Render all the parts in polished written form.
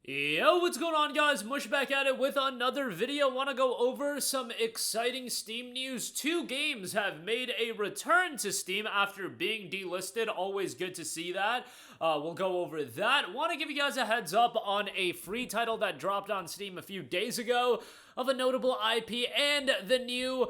Yo, what's going on, guys? Mush back at it with another video. Want to go over some exciting Steam news. Two games have made a return to Steam after being delisted. Always good to see that. We'll go over that. Want to give you guys a heads up on a free title that dropped on Steam a few days ago of a notable IP and the new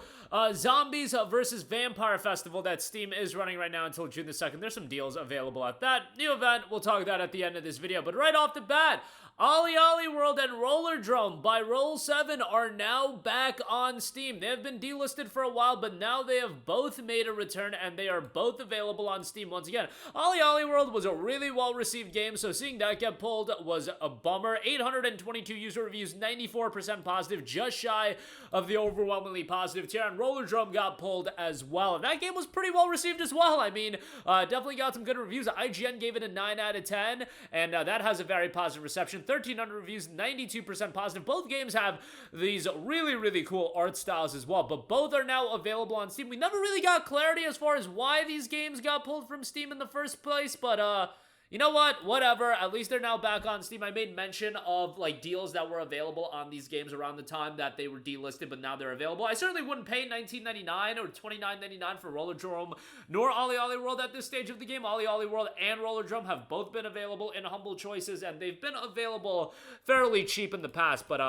Zombies vs. Vampire Festival that Steam is running right now until June the 2nd. There's some deals available at that new event. We'll talk that at the end of this video. But right off the bat, Ollie World and Rollerdrome by Roll7 are now back on Steam. They have been delisted for a while, but now they have both made a return, and they are both available on Steam once again. Ollie World was a really well-received game, so seeing that get pulled was a bummer. 822 user reviews, 94% positive, just shy of the overwhelmingly positive tier, and Rollerdrome got pulled as well. And that game was pretty well-received as well. I mean, definitely got some good reviews. IGN gave it a 9 out of 10, and that has a very positive reception. 1,300 reviews, 92% positive. Both games have these really cool art styles as well, but both are now available on Steam. We never really got clarity as far as why these games got pulled from Steam in the first place, but you know what? Whatever. At least they're now back on Steam. I made mention of like deals that were available on these games around the time that they were delisted, but now they're available. I certainly wouldn't pay $19.99 or $29.99 for Rollerdrome nor Ollie World at this stage of the game. Ollie World and Rollerdrome have both been available in humble choices, and they've been available fairly cheap in the past, but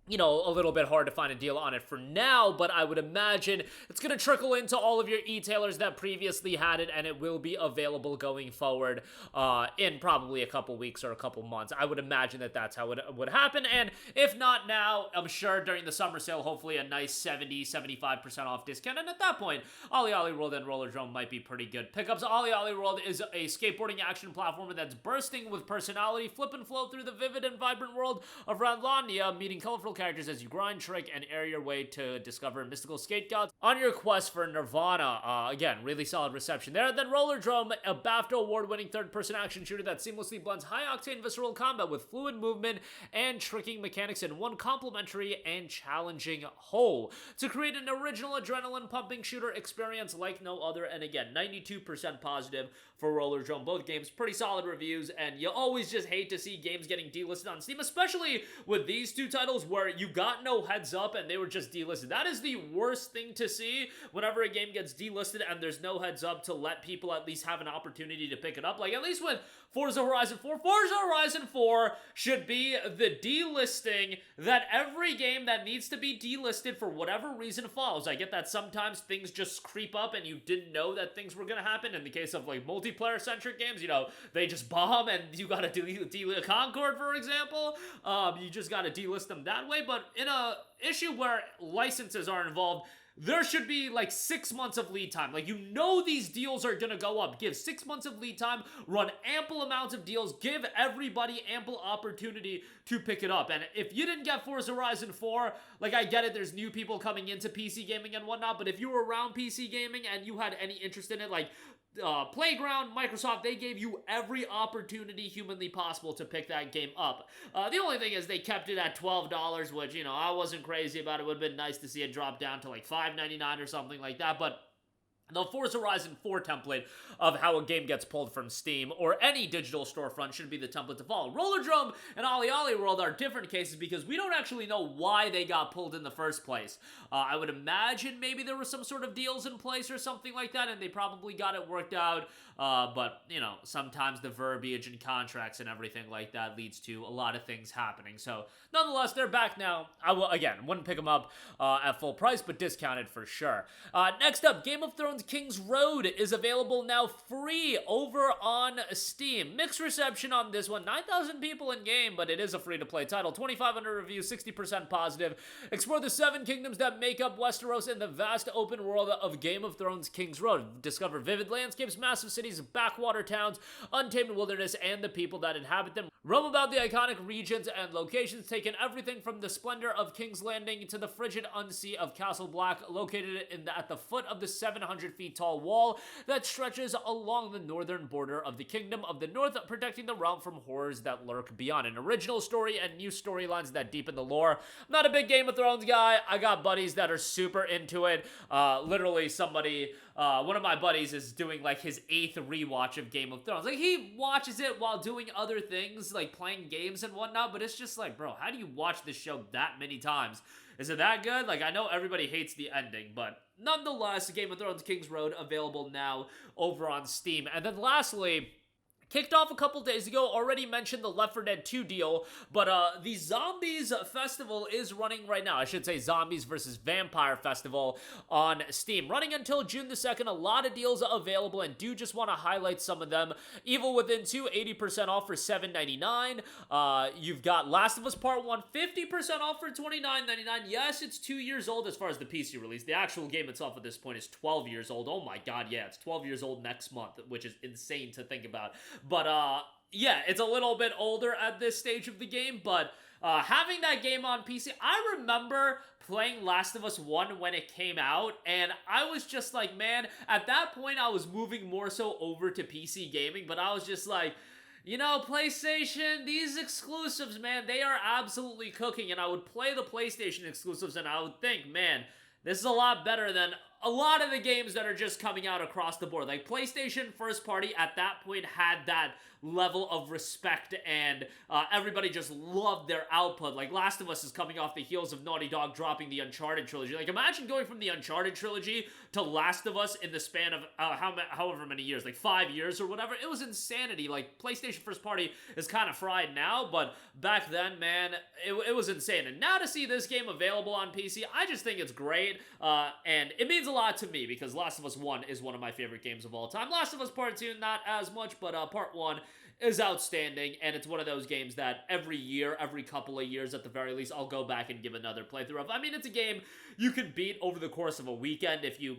you know, a little bit hard to find a deal on it for now, but I would imagine it's going to trickle into all of your e-tailers that previously had it, and it will be available going forward in probably a couple weeks or a couple months. I would imagine that that's how it would happen, and if not now, I'm sure during the summer sale, hopefully a nice 70-75% off discount, and at that point, Ollie World and Rollerdrome might be pretty good pickups. Ollie World is a skateboarding action platformer that's bursting with personality, flip and flow through the vivid and vibrant world of Radlania, meeting colorful characters as you grind, trick, and air your way to discover mystical skate gods on your quest for Nirvana. Again, really solid reception there. Then Rollerdrome, a BAFTA award-winning third-person action shooter that seamlessly blends high-octane visceral combat with fluid movement and tricking mechanics in one complementary and challenging whole to create an original adrenaline-pumping shooter experience like no other. And again, 92% positive for Rollerdrome. Both games, pretty solid reviews, and you always just hate to see games getting delisted on Steam, especially with these two titles where you got no heads up and they were just delisted. That is the worst thing to see whenever a game gets delisted and there's no heads up to let people at least have an opportunity to pick it up. Like, at least with Forza Horizon 4 should be the delisting that every game that needs to be delisted for whatever reason follows. I get that sometimes things just creep up and you didn't know that things were going to happen. In the case of like multiplayer-centric games, you know, they just bomb and you got to delete Concord, for example. You just got to delist them that way. But in a issue where licenses are involved, there should be like 6 months of lead time. Like, you know these deals are gonna go up. Give 6 months of lead time, run ample amounts of deals, give everybody ample opportunity to pick it up. And if you didn't get Forza Horizon 4, like, I get it, there's new people coming into PC gaming and whatnot, but if you were around PC gaming and you had any interest in it, like, Playground, Microsoft, they gave you every opportunity humanly possible to pick that game up. The only thing is they kept it at $12, which, you know, I wasn't crazy about. It would have been nice to see it drop down to like $5.99 or something like that, but the Forza Horizon 4 template of how a game gets pulled from Steam or any digital storefront should be the template to follow. Rollerdrome and Ollie World are different cases because we don't actually know why they got pulled in the first place. I would imagine maybe there were some sort of deals in place or something like that, and they probably got it worked out, but, you know, sometimes the verbiage and contracts and everything like that leads to a lot of things happening. So, nonetheless, they're back now. I will, again, wouldn't pick them up at full price, but discounted for sure. Next up, Game of Thrones Kingsroad is available now free over on Steam. Mixed reception on this one. 9,000 people in game, but it is a free-to-play title. 2,500 reviews, 60% positive. Explore the 7 kingdoms that make up Westeros in the vast open world of Game of Thrones Kingsroad. Discover vivid landscapes, massive cities, backwater towns, untamed wilderness, and the people that inhabit them. Roam about the iconic regions and locations, taking everything from the splendor of King's Landing to the frigid unsea of Castle Black, located at the foot of the 700 feet tall wall that stretches along the northern border of the Kingdom of the North, protecting the realm from horrors that lurk beyond. An original story and new storylines that deepen the lore. I'm not a big Game of Thrones guy. I got buddies that are super into it. Literally somebody, one of my buddies is doing like his 8th rewatch of Game of Thrones. Like, he watches it while doing other things, movies, like playing games and whatnot, but it's just like, bro, how do you watch this show that many times? Is it that good? Like, I know everybody hates the ending, but nonetheless, Game of Thrones Kingsroad available now over on Steam. And then lastly, kicked off a couple days ago, already mentioned the Left 4 Dead 2 deal, but the Zombies Festival is running right now. I should say Zombies versus Vampire Festival on Steam. Running until June the 2nd, a lot of deals available, and do just want to highlight some of them. Evil Within 2, 80% off for $7.99. You've got Last of Us Part 1, 50% off for $29.99. Yes, it's 2 years old as far as the PC release. The actual game itself at this point is 12 years old. Oh my god, yeah, it's 12 years old next month, which is insane to think about. But, yeah, it's a little bit older at this stage of the game, but having that game on PC, I remember playing Last of Us 1 when it came out, and I was just like, man, at that point, I was moving more so over to PC gaming, but I was just like, you know, PlayStation, these exclusives, man, they are absolutely cooking, and I would play the PlayStation exclusives, and I would think, man, this is a lot better than a lot of the games that are just coming out across the board. Like, PlayStation first party at that point had that level of respect, and everybody just loved their output. Like, Last of Us is coming off the heels of Naughty Dog dropping the Uncharted trilogy. Like, imagine going from the Uncharted trilogy to Last of Us in the span of however many years, like 5 years or whatever. It was insanity. Like, PlayStation first party is kind of fried now, but back then, man, it was insane. And now to see this game available on PC, I just think it's great, and it means a lot to me because Last of Us 1 is one of my favorite games of all time. Last of Us Part 2, not as much, but Part 1 is outstanding, and it's one of those games that every year, every couple of years at the very least, I'll go back and give another playthrough of. I mean, it's a game you can beat over the course of a weekend if you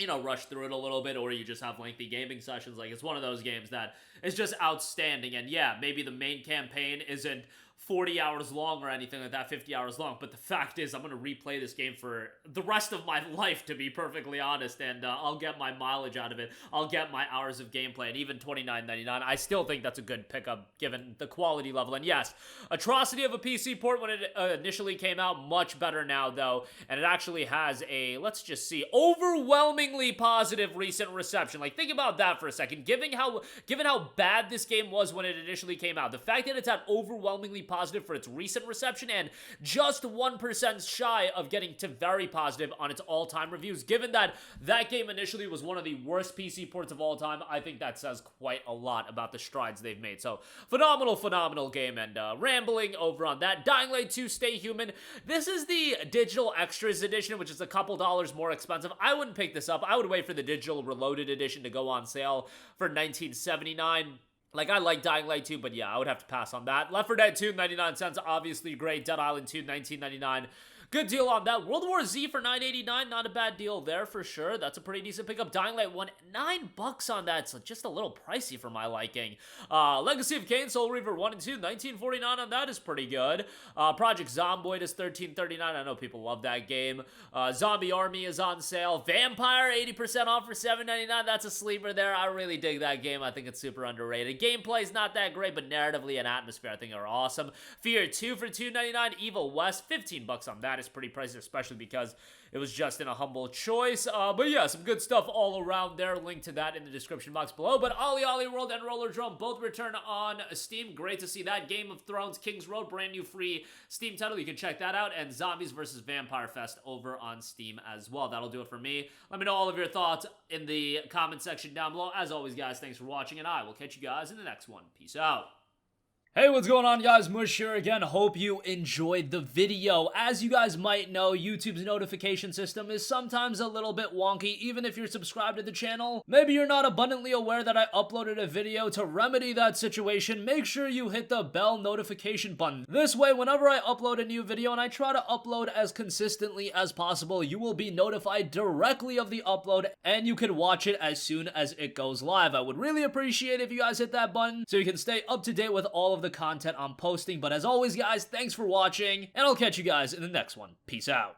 know, rush through it a little bit, or you just have lengthy gaming sessions. Like, it's one of those games that is just outstanding, and yeah, maybe the main campaign isn't 40 hours long or anything like that, 50 hours long, but the fact is I'm going to replay this game for the rest of my life, to be perfectly honest, and I'll get my mileage out of it. I'll get my hours of gameplay, and even $29.99, I still think that's a good pickup given the quality level. And yes, atrocity of a PC port when it initially came out, much better now though, and it actually has a, let's just see, overwhelmingly positive recent reception. Like, think about that for a second. Given how bad this game was when it initially came out, the fact that it's had overwhelmingly positive for its recent reception and just 1% shy of getting to very positive on its all-time reviews, given that that game initially was one of the worst PC ports of all time, I think that says quite a lot about the strides they've made. So, phenomenal game, and rambling over on that. Dying Light 2 Stay Human. This is the digital extras edition, which is a couple dollars more expensive. I wouldn't pick this up. I would wait for the digital reloaded edition to go on sale for $19.79. Like, I like Dying Light 2, but yeah, I would have to pass on that. Left 4 Dead 2, 99 cents, obviously great. Dead Island 2, $19.99. Good deal on that. World War Z for $9.89, not a bad deal there for sure. That's a pretty decent pickup. Dying Light 1, $9 on that, so just a little pricey for my liking. Legacy of Kain, Soul Reaver 1 and 2, $19.49 on that is pretty good. Project Zomboid is $13.39. I know people love that game. Zombie Army is on sale. Vampire, 80% off for $7.99. That's a sleeper there. I really dig that game. I think it's super underrated. Gameplay's not that great, but narratively and atmosphere I think are awesome. Fear 2 for $2.99. Evil West, $15 on that. Is pretty pricey, especially because it was just in a humble choice. But yeah, some good stuff all around there. Link to that in the description box below. But Ollie Ollie World and Roller Drone both return on Steam. Great to see that. Game of Thrones Kingsroad, brand new free Steam title. You can check that out. And Zombies vs. Vampire Fest over on Steam as well. That'll do it for me. Let me know all of your thoughts in the comment section down below. As always, guys, thanks for watching, and I will catch you guys in the next one. Peace out. Hey, what's going on, guys? Mush here again. Hope you enjoyed the video. As you guys might know, YouTube's notification system is sometimes a little bit wonky, even if you're subscribed to the channel. Maybe you're not abundantly aware that I uploaded a video. To remedy that situation, make sure you hit the bell notification button. This way, whenever I upload a new video, and I try to upload as consistently as possible, you will be notified directly of the upload, and you can watch it as soon as it goes live. I would really appreciate it if you guys hit that button so you can stay up to date with all of the content I'm posting. But as always, guys, thanks for watching, and I'll catch you guys in the next one. Peace out.